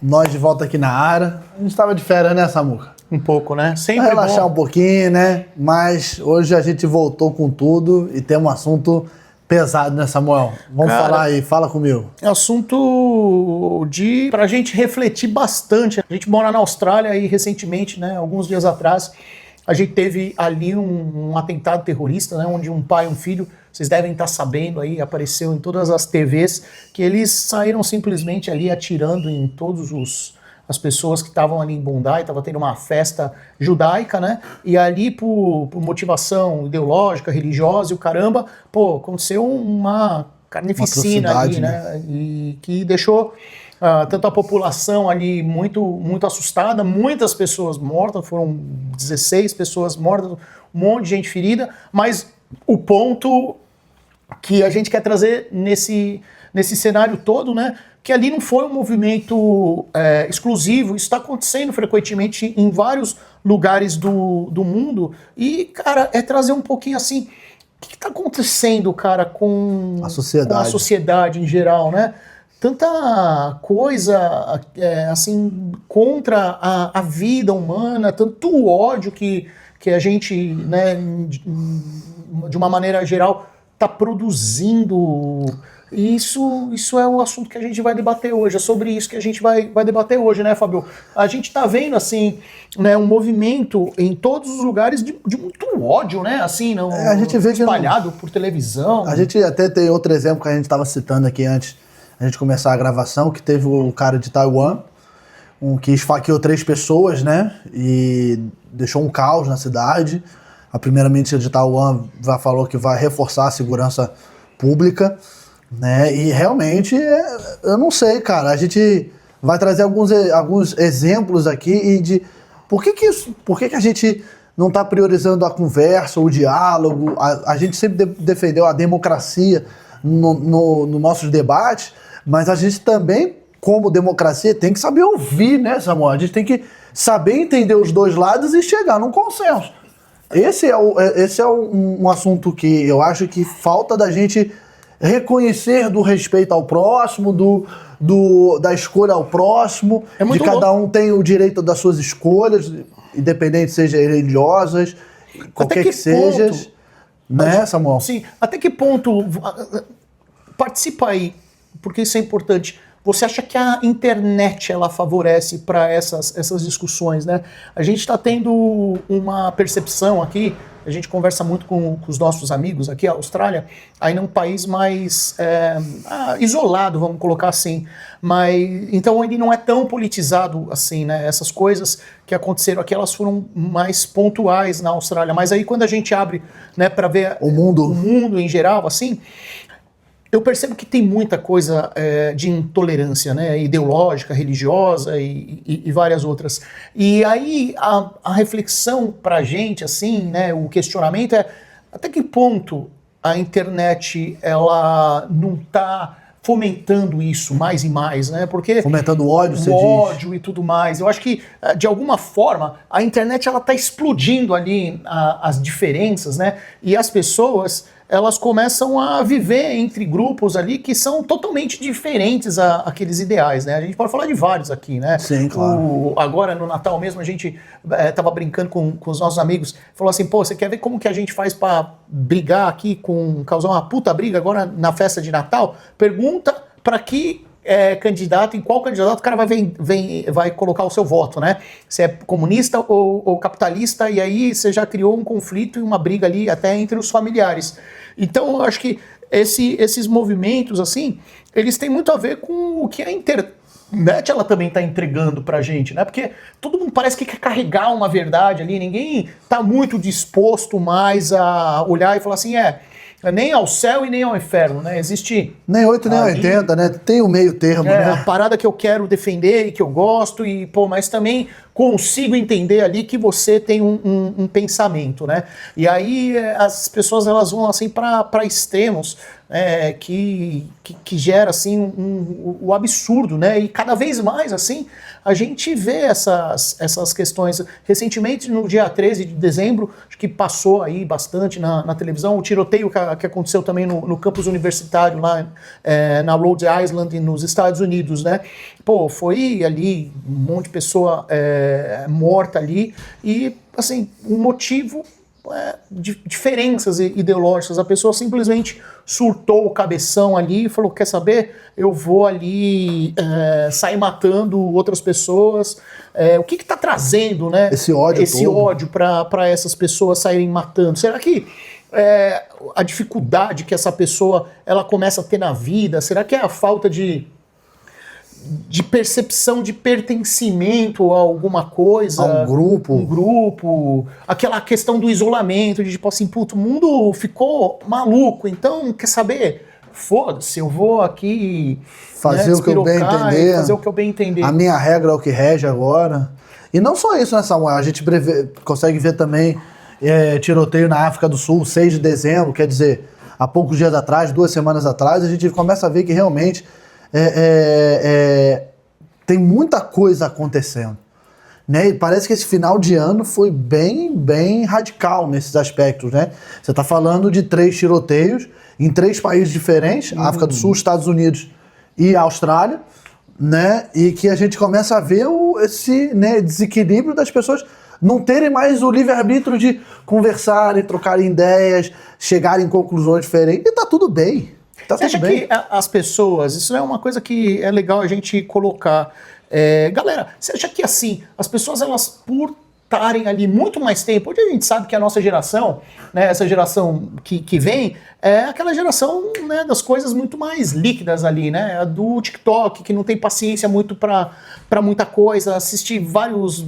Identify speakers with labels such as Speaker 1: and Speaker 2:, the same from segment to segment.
Speaker 1: Nós de volta aqui na área. A gente estava de férias, né, Samuca?
Speaker 2: Um pouco, né? Sempre
Speaker 1: pra relaxar
Speaker 2: bom.
Speaker 1: um pouquinho, né? Mas hoje a gente voltou com tudo e tem um assunto pesado, né, Samuel? Vamos falar aí, fala comigo.
Speaker 2: É assunto pra gente refletir bastante. A gente mora na Austrália e recentemente, né, alguns dias atrás, a gente teve ali um atentado terrorista, né, onde um pai e um filho, vocês devem estar sabendo aí, apareceu em todas as TVs, que eles saíram simplesmente ali atirando em todos as pessoas que estavam ali em Bondi. Estava tendo uma festa judaica, né? E ali, por motivação ideológica, religiosa e o caramba, aconteceu uma carnificina ali, né? E que deixou tanto a população ali muito, muito assustada, muitas pessoas mortas, foram 16 pessoas mortas, um monte de gente ferida, mas o ponto que a gente quer trazer nesse cenário todo, né? Que ali não foi um movimento exclusivo, isso está acontecendo frequentemente em vários lugares do mundo. E, cara, é trazer um pouquinho assim, o que está acontecendo, cara, com a sociedade em geral, né? Tanta coisa assim contra a vida humana, tanto ódio que a gente, né, de uma maneira geral, está produzindo. Isso é o assunto que a gente vai debater hoje, é sobre isso que a gente vai debater hoje, né, Fábio? A gente está vendo, assim, né, um movimento em todos os lugares de muito ódio, né, assim, não,
Speaker 1: a gente vê
Speaker 2: espalhado por televisão.
Speaker 1: A gente até tem outro exemplo que a gente estava citando aqui antes a gente começar a gravação, que teve o cara de Taiwan, que esfaqueou 3 pessoas, né, e deixou um caos na cidade. A primeira-ministra de Taiwan falou que vai reforçar a segurança pública, né? E realmente, eu não sei, cara. A gente vai trazer alguns exemplos aqui e de por que a gente não está priorizando a conversa, o diálogo. A gente sempre defendeu a democracia no nossos debates, mas a gente também, como democracia, tem que saber ouvir, né, Samuel? A gente tem que saber entender os dois lados e chegar num consenso. Esse é um assunto que eu acho que falta da gente reconhecer do respeito ao próximo, da escolha ao próximo, de cada um tem o direito das suas escolhas, independente sejam religiosas, qualquer que seja, né, Samuel?
Speaker 2: Sim, até que ponto, participa aí, porque isso é importante. Você acha que a internet ela favorece para essas discussões, né? A gente está tendo uma percepção aqui, a gente conversa muito com os nossos amigos aqui, a Austrália, aí num país mais isolado, vamos colocar assim, mas então ele não é tão politizado assim, né? Essas coisas que aconteceram aqui, elas foram mais pontuais na Austrália, mas aí quando a gente abre, né, para ver o mundo em geral, assim, eu percebo que tem muita coisa de intolerância, né, ideológica, religiosa e várias outras. E aí a reflexão pra gente, assim, né, o questionamento é até que ponto a internet ela não está fomentando isso mais e mais, né? Porque
Speaker 1: fomentando o ódio,
Speaker 2: o ódio e tudo mais. Eu acho que de alguma forma a internet ela está explodindo ali as diferenças, né? E as pessoas elas começam a viver entre grupos ali que são totalmente diferentes àqueles ideais, né? A gente pode falar de vários aqui, né?
Speaker 1: Sim, claro.
Speaker 2: Agora, no Natal mesmo, a gente tava brincando com os nossos amigos, falou assim, você quer ver como que a gente faz para brigar aqui, causar uma puta briga agora na festa de Natal? Pergunta para que candidato, em qual candidato o cara vai colocar o seu voto, né? Se é comunista ou capitalista, e aí você já criou um conflito e uma briga ali até entre os familiares. Então eu acho que esses movimentos, assim, eles têm muito a ver com o que a internet ela também está entregando pra gente, né? Porque todo mundo parece que quer carregar uma verdade ali, ninguém tá muito disposto mais a olhar e falar assim, nem ao céu e nem ao inferno, né? Existe...
Speaker 1: Nem 8, nem 80, né? Tem o meio termo, né?
Speaker 2: A parada que eu quero defender e que eu gosto, mas também consigo entender ali que você tem um pensamento, né? E aí as pessoas elas vão assim para extremos, que gera assim o absurdo, né? E cada vez mais assim a gente vê essas questões. Recentemente, no dia 13 de dezembro, acho que passou aí bastante na televisão, o tiroteio que aconteceu também no campus universitário lá na Rhode Island, nos Estados Unidos, né? Pô, foi ali um monte de pessoa morta ali e, assim, um motivo de diferenças ideológicas. A pessoa simplesmente surtou o cabeção ali e falou, quer saber? Eu vou ali sair matando outras pessoas. O que está trazendo, né,
Speaker 1: esse ódio
Speaker 2: para essas pessoas saírem matando? Será que a dificuldade que essa pessoa ela começa a ter na vida, será que é a falta de percepção de pertencimento a alguma coisa,
Speaker 1: a um
Speaker 2: grupo, aquela questão do isolamento, de tipo assim, puto, o mundo ficou maluco, então, quer saber? Foda-se, eu vou aqui
Speaker 1: fazer o que eu bem entender,
Speaker 2: fazer o que eu bem entender.
Speaker 1: A minha regra é o que rege agora. E não só isso, né, Samuel? A gente consegue ver também tiroteio na África do Sul, 6 de dezembro, quer dizer, há poucos dias atrás, 2 semanas atrás, a gente começa a ver que realmente tem muita coisa acontecendo, né? E parece que esse final de ano foi bem radical nesses aspectos, né? Você está falando de 3 tiroteios em 3 países diferentes, África do Sul, Estados Unidos e Austrália, né? E que a gente começa a ver esse, né, desequilíbrio das pessoas não terem mais o livre-arbítrio de conversarem, trocarem ideias, chegarem em conclusões diferentes, e tá tudo bem.
Speaker 2: Você acha que as pessoas, isso é uma coisa que é legal a gente colocar. Galera, você acha que assim, as pessoas, elas por estarem ali muito mais tempo, hoje a gente sabe que a nossa geração, né, essa geração que vem, é aquela geração, né, das coisas muito mais líquidas ali, né, a do TikTok, que não tem paciência muito para muita coisa, assistir vários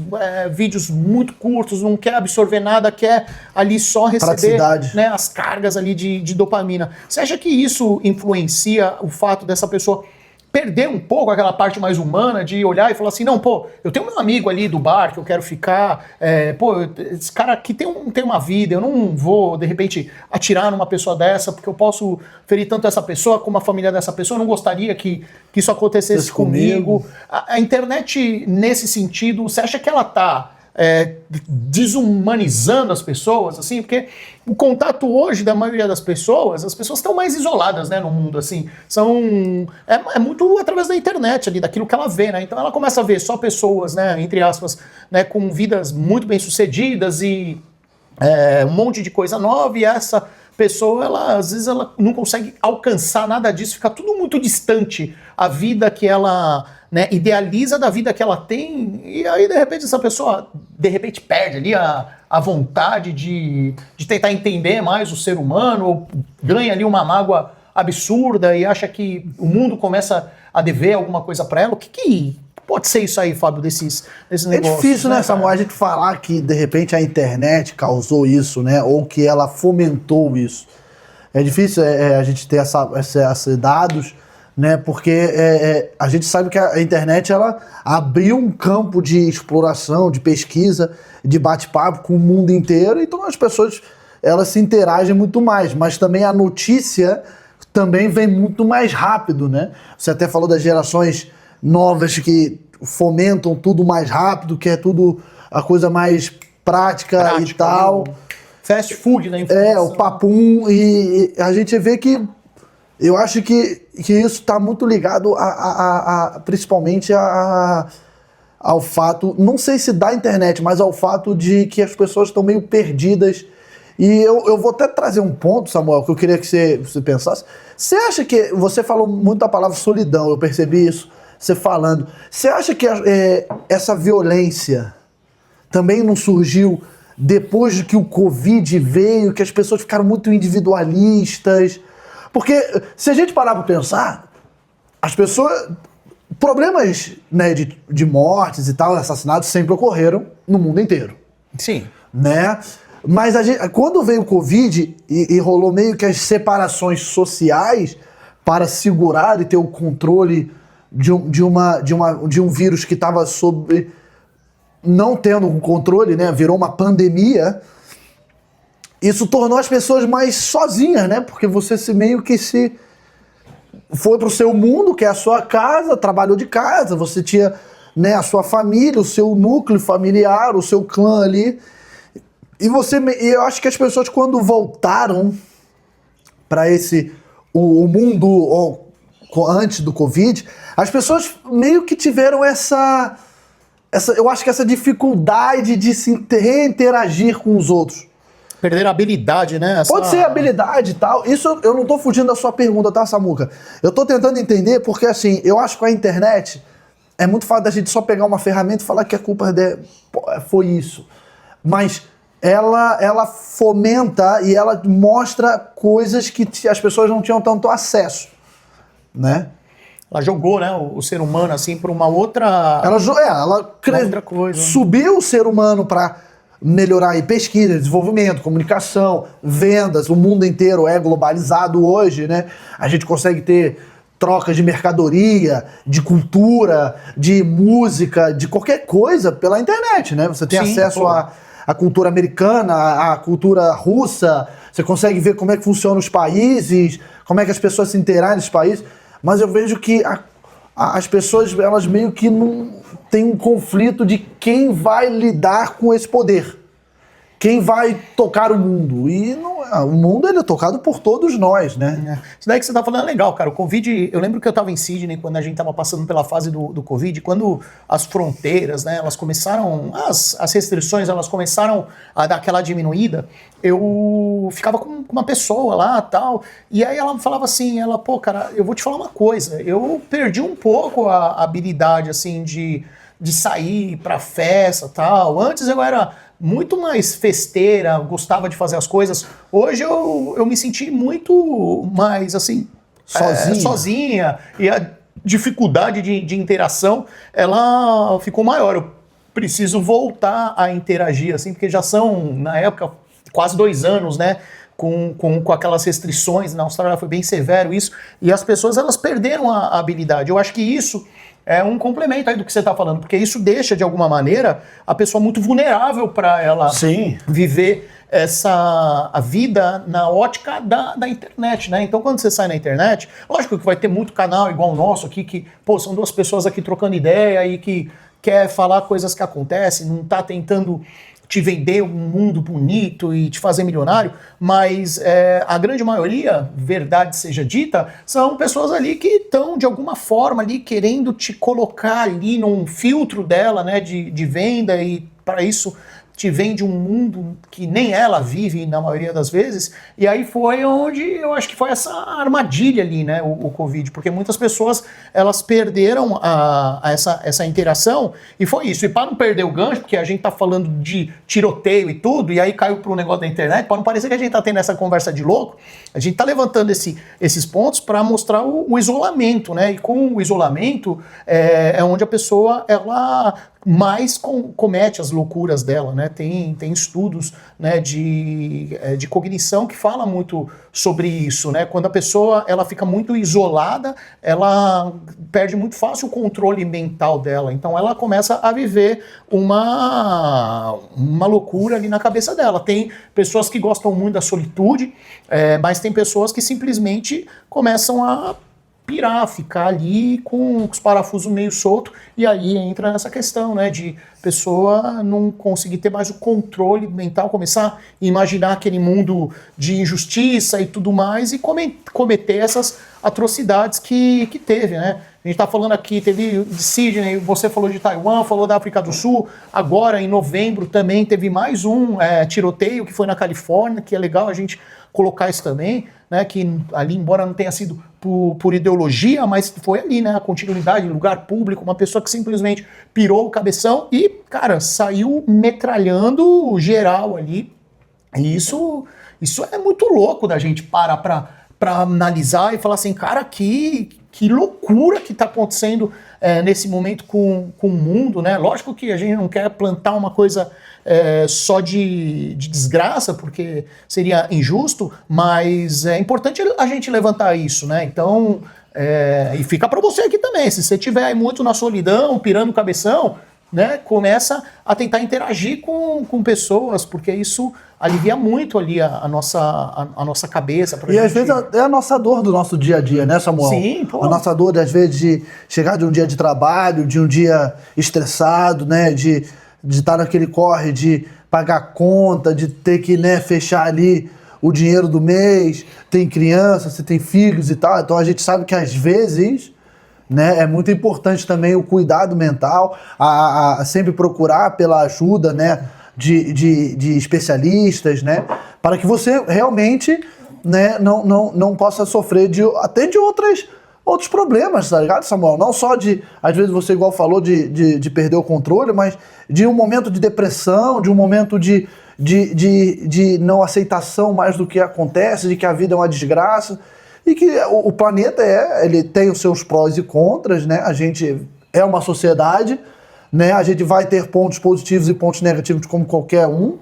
Speaker 2: vídeos muito curtos, não quer absorver nada, quer ali só receber, né, as cargas ali de dopamina. Você acha que isso influencia o fato dessa pessoa perder um pouco aquela parte mais humana de olhar e falar assim, não, pô, eu tenho meu amigo ali do bar que eu quero ficar, esse cara aqui tem uma vida, eu não vou, de repente, atirar numa pessoa dessa, porque eu posso ferir tanto essa pessoa como a família dessa pessoa, eu não gostaria que isso acontecesse comigo. A internet, nesse sentido, você acha que ela tá desumanizando as pessoas, assim, porque o contato hoje da maioria das pessoas, as pessoas estão mais isoladas, né, no mundo, assim, é muito através da internet ali, daquilo que ela vê, né, então ela começa a ver só pessoas, né, entre aspas, né, com vidas muito bem sucedidas e um monte de coisa nova, e essa pessoa, às vezes ela não consegue alcançar nada disso, fica tudo muito distante, a vida que ela, né, idealiza da vida que ela tem, e aí de repente essa pessoa perde ali a vontade de tentar entender mais o ser humano, ou ganha ali uma mágoa absurda e acha que o mundo começa a dever alguma coisa para ela. O que pode ser isso aí, Fábio, desses negócios?
Speaker 1: É difícil, né, Samuel, a gente falar que de repente a internet causou isso, né, ou que ela fomentou isso. É difícil a gente ter esses dados, né, porque a gente sabe que a internet ela abriu um campo de exploração, de pesquisa, de bate-papo com o mundo inteiro, então as pessoas elas se interagem muito mais, mas também a notícia também vem muito mais rápido, né? Você até falou das gerações novas que fomentam tudo mais rápido, que é tudo a coisa mais prática e tal.
Speaker 2: Fast food, né?
Speaker 1: O papum, e a gente vê que eu acho que isso está muito ligado principalmente ao fato, não sei se da internet, mas ao fato de que as pessoas estão meio perdidas. E eu vou até trazer um ponto, Samuel, que eu queria que você pensasse. Você acha que, você falou muito da palavra solidão, eu percebi isso, você falando. Você acha que essa violência também não surgiu depois de que o Covid veio, que as pessoas ficaram muito individualistas? Porque se a gente parar para pensar, as pessoas... Problemas, né, de mortes e tal, assassinatos sempre ocorreram no mundo inteiro.
Speaker 2: Sim.
Speaker 1: Né? Mas quando veio o Covid e rolou meio que as separações sociais para segurar e ter o controle de um vírus que estava não tendo um controle, né? Virou uma pandemia. isso tornou as pessoas mais sozinhas, né? Porque você meio que se foi pro seu mundo, que é a sua casa, trabalhou de casa, você tinha, né, a sua família, o seu núcleo familiar, o seu clã ali. E eu acho que as pessoas, quando voltaram para o mundo antes do Covid, as pessoas meio que tiveram eu acho que essa dificuldade de se reinteragir com os outros.
Speaker 2: Perderam a habilidade, né?
Speaker 1: Pode ser habilidade e tal. Isso eu não tô fugindo da sua pergunta, tá, Samuca? Eu tô tentando entender porque, assim, eu acho que a internet é muito fácil da gente só pegar uma ferramenta e falar que a culpa foi isso. Mas ela fomenta e ela mostra coisas que as pessoas não tinham tanto acesso, né?
Speaker 2: Ela jogou, né, o ser humano, assim, para uma outra...
Speaker 1: outra coisa. Subiu o ser humano para melhorar aí pesquisa, desenvolvimento, comunicação, vendas. O mundo inteiro é globalizado hoje, né? A gente consegue ter trocas de mercadoria, de cultura, de música, de qualquer coisa pela internet, né? Você tem acesso à cultura americana, à cultura russa, você consegue ver como é que funcionam os países, como é que as pessoas se interagem nesses países. Mas eu vejo que as pessoas, elas meio que não têm um conflito de quem vai lidar com esse poder. Quem vai tocar o mundo? E o mundo ele é tocado por todos nós, né?
Speaker 2: Isso daí que você tá falando é legal, cara. O Covid, eu lembro que eu tava em Sydney quando a gente tava passando pela fase do Covid, quando as fronteiras, né, elas começaram, as restrições, elas começaram a dar aquela diminuída, eu ficava com uma pessoa lá e tal, e aí ela falava assim, pô, cara, eu vou te falar uma coisa, eu perdi um pouco a habilidade, assim, de sair pra festa e tal. Antes eu era muito mais festeira, gostava de fazer as coisas. Hoje eu me senti muito mais, assim, sozinha. E a dificuldade de interação, ela ficou maior. Eu preciso voltar a interagir, assim, porque já são, na época, quase 2 anos, né? Com aquelas restrições. Na Austrália foi bem severo isso. E as pessoas, elas perderam a habilidade. Eu acho que isso é um complemento aí do que você está falando, porque isso deixa, de alguma maneira, a pessoa muito vulnerável para ela viver a vida na ótica da internet, né? Então, quando você sai na internet, lógico que vai ter muito canal igual o nosso aqui, que, pô, são 2 pessoas aqui trocando ideia e que quer falar coisas que acontecem, não está tentando te vender um mundo bonito e te fazer milionário, mas a grande maioria, verdade seja dita, são pessoas ali que estão, de alguma forma, ali querendo te colocar ali num filtro dela, né, de venda, e para isso te vende um mundo que nem ela vive na maioria das vezes. E aí foi onde eu acho que foi essa armadilha ali, né, o Covid, porque muitas pessoas, elas perderam essa interação, e foi isso. E para não perder o gancho, porque a gente tá falando de tiroteio e tudo, e aí caiu pro negócio da internet, para não parecer que a gente tá tendo essa conversa de louco, a gente tá levantando esses pontos para mostrar o isolamento, né, e com o isolamento é onde a pessoa, ela mais comete as loucuras dela, né? Tem estudos, né, de cognição que fala muito sobre isso, né? Quando a pessoa, ela fica muito isolada, ela perde muito fácil o controle mental dela. Então ela começa a viver uma loucura ali na cabeça dela. Tem pessoas que gostam muito da solitude, mas tem pessoas que simplesmente começam a pirar, ficar ali com os parafusos meio soltos, e aí entra nessa questão, né, de pessoa não conseguir ter mais o controle mental, começar a imaginar aquele mundo de injustiça e tudo mais, e cometer essas atrocidades que teve, né. A gente tá falando aqui, teve de Sydney, você falou de Taiwan, falou da África do Sul, agora em novembro também teve mais um tiroteio que foi na Califórnia, que é legal a gente colocar isso também, né, que ali, embora não tenha sido por ideologia, mas foi ali, né, a continuidade, lugar público, uma pessoa que simplesmente pirou o cabeção e, cara, saiu metralhando geral ali. E isso é muito louco da gente parar pra analisar e falar assim, cara, que loucura que tá acontecendo nesse momento com o mundo, né? Lógico que a gente não quer plantar uma coisa só de desgraça, porque seria injusto, mas é importante a gente levantar isso, né? Então, e fica para você aqui também, se você estiver aí muito na solidão, pirando o cabeção, né, começa a tentar interagir com pessoas, porque isso alivia muito ali a nossa cabeça.
Speaker 1: E às vezes é a nossa dor do nosso dia a dia, né, Samuel?
Speaker 2: Sim, pô.
Speaker 1: A nossa dor, às vezes, de chegar de um dia de trabalho, de um dia estressado, né, de estar naquele corre, de pagar conta, de ter que, né, fechar ali o dinheiro do mês, tem criança, você tem filhos e tal, então a gente sabe que às vezes, né, é muito importante também o cuidado mental, a sempre procurar pela ajuda, né, de especialistas, né, para que você realmente, né, não possa sofrer até de outros problemas, tá ligado, Samuel? Não só às vezes você igual falou, de perder o controle, mas de um momento de depressão, de um momento de não aceitação mais do que acontece, de que a vida é uma desgraça, e que o planeta ele tem os seus prós e contras, né? A gente é uma sociedade, né? A gente vai ter pontos positivos e pontos negativos como qualquer um,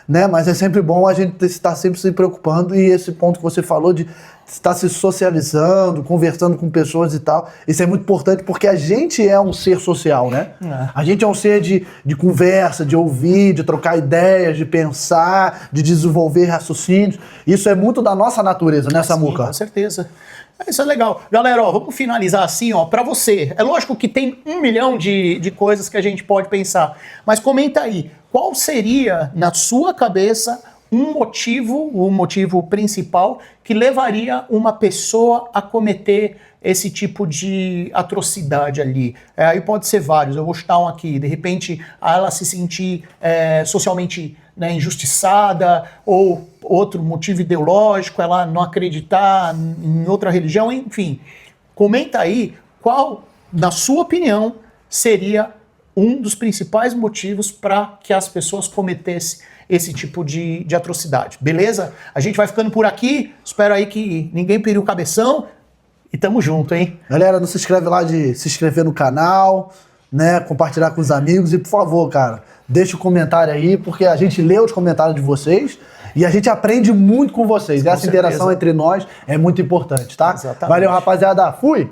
Speaker 1: né? Mas é sempre bom a gente estar sempre se preocupando, e esse ponto que você falou de estar se socializando, conversando com pessoas e tal, isso é muito importante porque a gente é um ser social, né? A gente é um ser de conversa, de ouvir, de trocar ideias, de pensar, de desenvolver raciocínios. Isso é muito da nossa natureza, né, Samuca?
Speaker 2: Sim, com certeza. Isso é legal. Galera, ó, vamos finalizar assim, ó, pra você. É lógico que tem 1 milhão de coisas que a gente pode pensar, mas comenta aí, qual seria, na sua cabeça, o motivo principal que levaria uma pessoa a cometer esse tipo de atrocidade ali? Aí pode ser vários, eu vou chutar um aqui. De repente, ela se sentir socialmente, né, injustiçada, ou outro motivo ideológico, ela não acreditar em outra religião, enfim. Comenta aí qual, na sua opinião, seria um dos principais motivos para que as pessoas cometessem esse tipo de atrocidade, beleza? A gente vai ficando por aqui, espero aí que ninguém pire o cabeção e tamo junto, hein?
Speaker 1: Galera, não se inscreve lá de se inscrever no canal, né, compartilhar com os amigos e, por favor, cara, deixa o comentário aí, porque a gente lê os comentários de vocês e a gente aprende muito com vocês. Essa interação entre nós é muito importante, tá?
Speaker 2: Exatamente.
Speaker 1: Valeu, rapaziada. Fui!